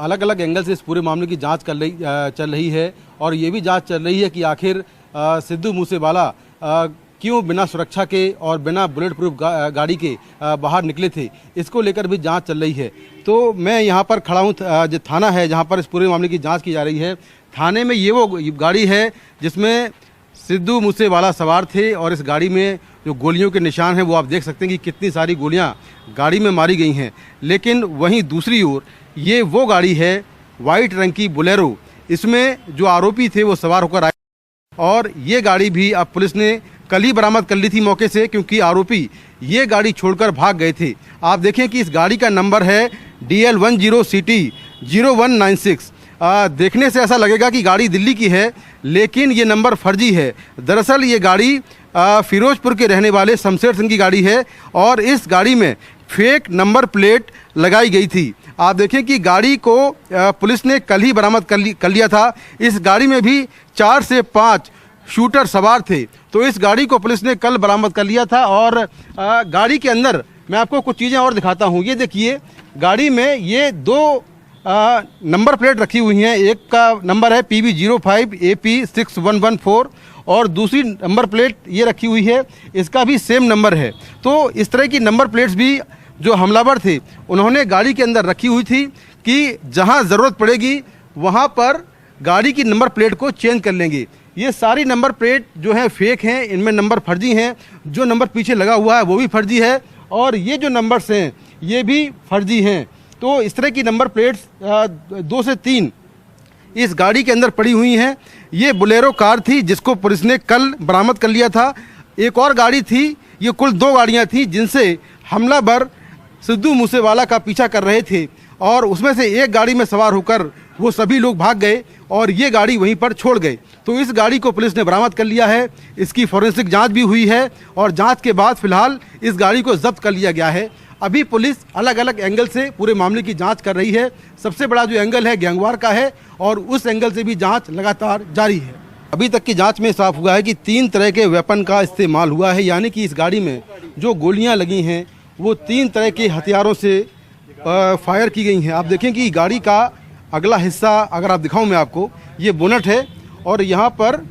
अलग अलग एंगल से इस पूरे मामले की जांच चल रही है और ये भी जांच चल रही है कि आखिर सिद्धू मूसेवाला क्यों बिना सुरक्षा के और बिना बुलेट प्रूफ गाड़ी के बाहर निकले थे, इसको लेकर भी जांच चल रही है। तो मैं यहाँ पर खड़ा हूँ, जो थाना है जहाँ पर इस पूरे मामले की जांच की जा रही है, थाने में ये वो गाड़ी है जिसमें सिद्धू मूसेवाला सवार थे और इस गाड़ी में जो गोलियों के निशान हैं वो आप देख सकते हैं कि कितनी सारी गोलियां गाड़ी में मारी गई हैं। लेकिन वहीं दूसरी ओर ये वो गाड़ी है वाइट रंग की बोलेरो, इसमें जो आरोपी थे वो सवार होकर आए और ये गाड़ी भी अब पुलिस ने कल ही बरामद कर ली थी मौके से, क्योंकि आरोपी ये गाड़ी छोड़कर भाग गए थे। आप देखें कि इस गाड़ी का नंबर है DL10CT 0196। देखने से ऐसा लगेगा कि गाड़ी दिल्ली की है, लेकिन ये नंबर फर्जी है। दरअसल ये गाड़ी फिरोजपुर के रहने वाले शमशेर सिंह की गाड़ी है और इस गाड़ी में फेक नंबर प्लेट लगाई गई थी। आप देखें कि गाड़ी को पुलिस ने कल ही बरामद कर लिया था। इस गाड़ी में भी 4 से 5 शूटर सवार थे, तो इस गाड़ी को पुलिस ने कल बरामद कर लिया था। और गाड़ी के अंदर मैं आपको कुछ चीज़ें और दिखाता हूँ। ये देखिए, गाड़ी में ये 2 नंबर प्लेट रखी हुई हैं। एक का नंबर है PB05AP6114 और दूसरी नंबर प्लेट ये रखी हुई है, इसका भी सेम नंबर है। तो इस तरह की नंबर प्लेट्स भी जो हमलावर थे उन्होंने गाड़ी के अंदर रखी हुई थी कि जहां ज़रूरत पड़ेगी वहां पर गाड़ी की नंबर प्लेट को चेंज कर लेंगे। ये सारी नंबर प्लेट जो है फेक हैं, इनमें नंबर फर्जी हैं। जो नंबर पीछे लगा हुआ है वो भी फर्जी है और ये जो नंबर्स हैं ये भी फर्जी हैं। तो इस तरह की नंबर प्लेट्स 2 से 3 इस गाड़ी के अंदर पड़ी हुई हैं। ये बोलेरो कार थी जिसको पुलिस ने कल बरामद कर लिया था। एक और गाड़ी थी, ये कुल 2 गाड़ियां थी जिनसे हमलावर सिद्धू मूसेवाला का पीछा कर रहे थे और उसमें से एक गाड़ी में सवार होकर वो सभी लोग भाग गए और ये गाड़ी वहीं पर छोड़ गए। तो इस गाड़ी को पुलिस ने बरामद कर लिया है, इसकी फॉरेंसिक जांच भी हुई है और जांच के बाद फिलहाल इस गाड़ी को जब्त कर लिया गया है। अभी पुलिस अलग अलग एंगल से पूरे मामले की जांच कर रही है। सबसे बड़ा जो एंगल है गैंगवार का है और उस एंगल से भी जांच लगातार जारी है। अभी तक की जांच में साफ हुआ है कि 3 तरह के वेपन का इस्तेमाल हुआ है, यानी कि इस गाड़ी में जो गोलियां लगी हैं वो 3 तरह के हथियारों से फायर की गई हैं। आप देखें कि गाड़ी का अगला हिस्सा अगर आप दिखाऊं मैं आपको, ये बोनट है और यहाँ पर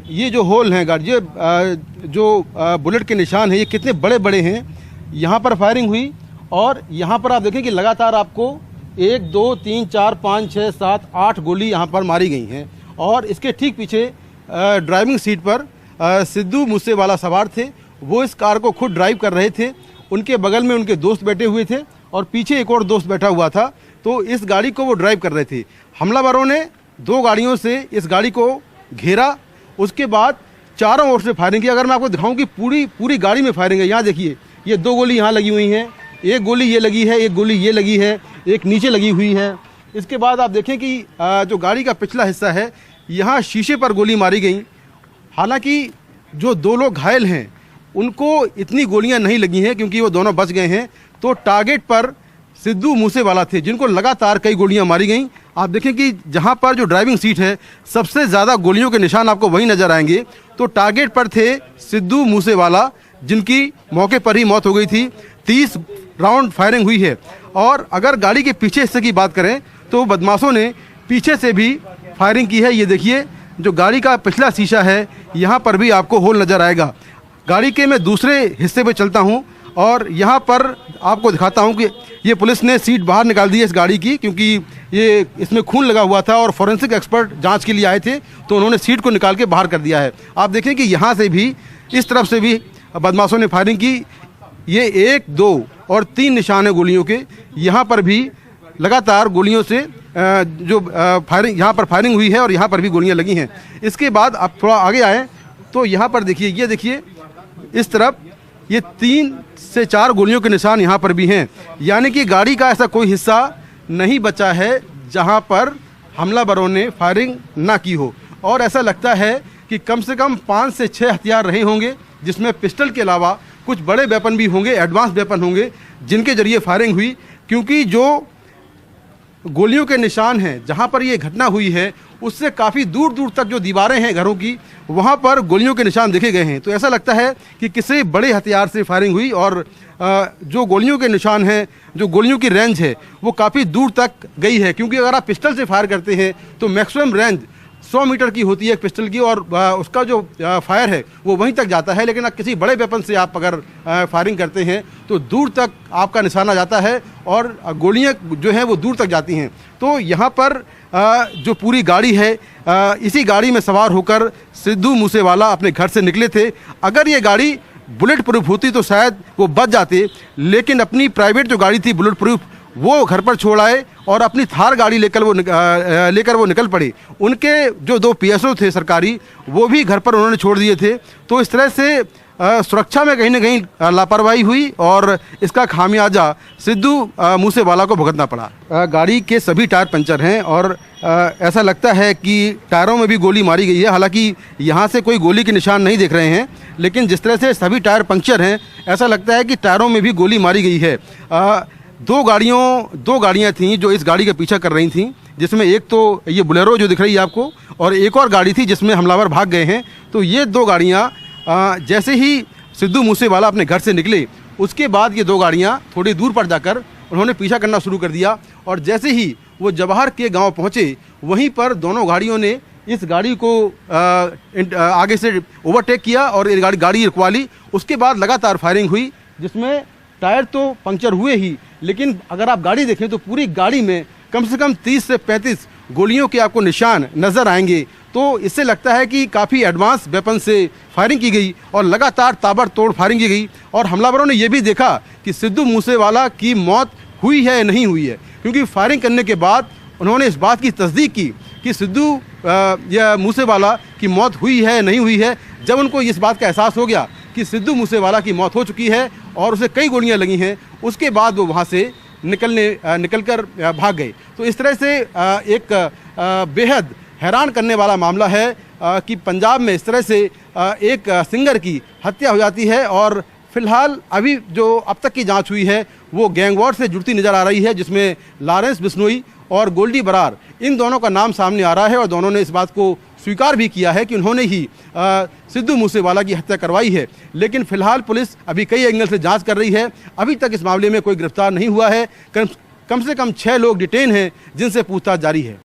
ये जो होल हैं गाड़ी, ये जो बुलेट के निशान हैं ये कितने बड़े बड़े हैं। यहाँ पर फायरिंग हुई और यहाँ पर आप देखें कि लगातार आपको 1 2 3 4 5 6 7 8 गोली यहाँ पर मारी गई हैं। और इसके ठीक पीछे ड्राइविंग सीट पर सिद्धू मूसेवाला सवार थे, वो इस कार को खुद ड्राइव कर रहे थे। उनके बगल में उनके दोस्त बैठे हुए थे और पीछे एक और दोस्त बैठा हुआ था, तो इस गाड़ी को वो ड्राइव कर रहे थे। हमलावरों ने 2 गाड़ियों से इस गाड़ी को घेरा, उसके बाद चारों ओर से फायरिंग की। अगर मैं आपको दिखाऊं कि पूरी गाड़ी में फायरिंग है। यहाँ देखिए, ये 2 गोली यहाँ लगी हुई हैं, एक गोली ये लगी है, एक गोली ये लगी है, एक नीचे लगी हुई है। इसके बाद आप देखें कि जो गाड़ी का पिछला हिस्सा है यहाँ शीशे पर गोली मारी गई। हालांकि जो 2 लोग घायल हैं उनको इतनी गोलियां नहीं लगी हैं क्योंकि वो दोनों बच गए हैं। तो टारगेट पर सिद्धू मूसेवाला थे जिनको लगातार कई गोलियां मारी गईं। आप देखें कि जहां पर जो ड्राइविंग सीट है सबसे ज़्यादा गोलियों के निशान आपको वहीं नजर आएंगे। तो टारगेट पर थे सिद्धू मूसेवाला जिनकी मौके पर ही मौत हो गई थी। 30 राउंड फायरिंग हुई है। और अगर गाड़ी के पीछे हिस्से की बात करें तो बदमाशों ने पीछे से भी फायरिंग की है। ये देखिए, जो गाड़ी का पिछला शीशा है यहाँ पर भी आपको होल नज़र आएगा। गाड़ी के मैं दूसरे हिस्से पे चलता हूँ और यहाँ पर आपको दिखाता हूँ कि ये पुलिस ने सीट बाहर निकाल दी है इस गाड़ी की, क्योंकि ये इसमें खून लगा हुआ था और फॉरेंसिक एक्सपर्ट जांच के लिए आए थे, तो उन्होंने सीट को निकाल के बाहर कर दिया है। आप देखें कि यहाँ से भी, इस तरफ से भी बदमाशों ने फायरिंग की। ये 1 2 और 3 निशान है गोलियों के। यहाँ पर भी लगातार गोलियों से जो फायरिंग, यहाँ पर फायरिंग हुई है और यहाँ पर भी गोलियाँ लगी हैं। इसके बाद आप थोड़ा आगे आए तो यहाँ पर देखिए, ये देखिए इस तरफ ये 3 से 4 गोलियों के निशान यहाँ पर भी हैं। यानी कि गाड़ी का ऐसा कोई हिस्सा नहीं बचा है जहाँ पर हमलावरों ने फायरिंग ना की हो। और ऐसा लगता है कि कम से कम 5 से 6 हथियार रहे होंगे, जिसमें पिस्टल के अलावा कुछ बड़े वेपन भी होंगे, एडवांस वेपन होंगे जिनके जरिए फायरिंग हुई। क्योंकि जो गोलियों के निशान हैं, जहां पर ये घटना हुई है उससे काफ़ी दूर दूर तक जो दीवारें हैं घरों की, वहां पर गोलियों के निशान देखे गए हैं। तो ऐसा लगता है कि किसी बड़े हथियार से फायरिंग हुई और जो गोलियों के निशान हैं, जो गोलियों की रेंज है वो काफ़ी दूर तक गई है, क्योंकि अगर आप पिस्टल से फायर करते हैं तो मैक्सिमम रेंज 100 मीटर की होती है पिस्टल की, और उसका जो फायर है वो वहीं तक जाता है। लेकिन किसी बड़े वेपन से आप अगर फायरिंग करते हैं तो दूर तक आपका निशाना जाता है और गोलियां जो हैं वो दूर तक जाती हैं। तो यहाँ पर जो पूरी गाड़ी है, इसी गाड़ी में सवार होकर सिद्धू मूसेवाला अपने घर से निकले थे। अगर ये गाड़ी बुलेट प्रूफ होती तो शायद वो बच जाते, लेकिन अपनी प्राइवेट जो गाड़ी थी बुलेट प्रूफ वो घर पर छोड़ आए और अपनी थार गाड़ी लेकर वो निकल पड़े। उनके जो 2 PSO थे सरकारी, वो भी घर पर उन्होंने छोड़ दिए थे। तो इस तरह से सुरक्षा में कहीं ना कहीं लापरवाही हुई और इसका खामियाजा सिद्धू मूसेवाला को भुगतना पड़ा। गाड़ी के सभी टायर पंचर हैं और ऐसा लगता है कि टायरों में भी गोली मारी गई है। हालांकि यहाँ से कोई गोली के निशान नहीं दिख रहे हैं, लेकिन जिस तरह से सभी टायर पंक्चर हैं ऐसा लगता है कि टायरों में भी गोली मारी गई है। 2 गाड़ियाँ थीं जो इस गाड़ी का पीछा कर रही थीं, जिसमें एक तो ये बोलेरो जो दिख रही है आपको, और एक और गाड़ी थी जिसमें हमलावर भाग गए हैं। तो ये 2 गाड़ियाँ जैसे ही सिद्धू मूसेवाला अपने घर से निकले, उसके बाद ये 2 गाड़ियाँ थोड़ी दूर पर जाकर उन्होंने पीछा करना शुरू कर दिया। और जैसे ही वो जवाहर के गांव पहुँचे, वहीं पर दोनों गाड़ियों ने इस गाड़ी को आगे से ओवरटेक किया और ये गाड़ी रुकवा ली। उसके बाद लगातार फायरिंग हुई, जिसमें टायर तो पंक्चर हुए ही, लेकिन अगर आप गाड़ी देखें तो पूरी गाड़ी में कम से कम 30 से 35 गोलियों के आपको निशान नज़र आएंगे। तो इससे लगता है कि काफ़ी एडवांस वेपन से फायरिंग की गई और लगातार ताबड़तोड़ फायरिंग की गई। और हमलावरों ने यह भी देखा कि सिद्धू मूसेवाला की मौत हुई है या नहीं हुई है, क्योंकि फायरिंग करने के बाद उन्होंने इस बात की तस्दीक की कि सिद्धू या मूसेवाला की मौत हुई है या नहीं हुई है। जब उनको इस बात का एहसास हो गया कि सिद्धू मूसेवाला की मौत हो चुकी है और उसे कई गोलियां लगी हैं, उसके बाद वो वहाँ से निकलकर भाग गए। तो इस तरह से एक बेहद हैरान करने वाला मामला है कि पंजाब में इस तरह से एक सिंगर की हत्या हो जाती है। और फिलहाल अभी जो अब तक की जांच हुई है वो गैंगवॉर से जुड़ती नज़र आ रही है, जिसमें लॉरेंस बिश्नोई और गोल्डी बरार, इन दोनों का नाम सामने आ रहा है और दोनों ने इस बात को स्वीकार भी किया है कि उन्होंने ही सिद्धू मूसेवाला की हत्या करवाई है। लेकिन फिलहाल पुलिस अभी कई एंगल से जांच कर रही है। अभी तक इस मामले में कोई गिरफ्तार नहीं हुआ है। कम से कम 6 लोग डिटेन हैं, जिनसे पूछताछ जारी है।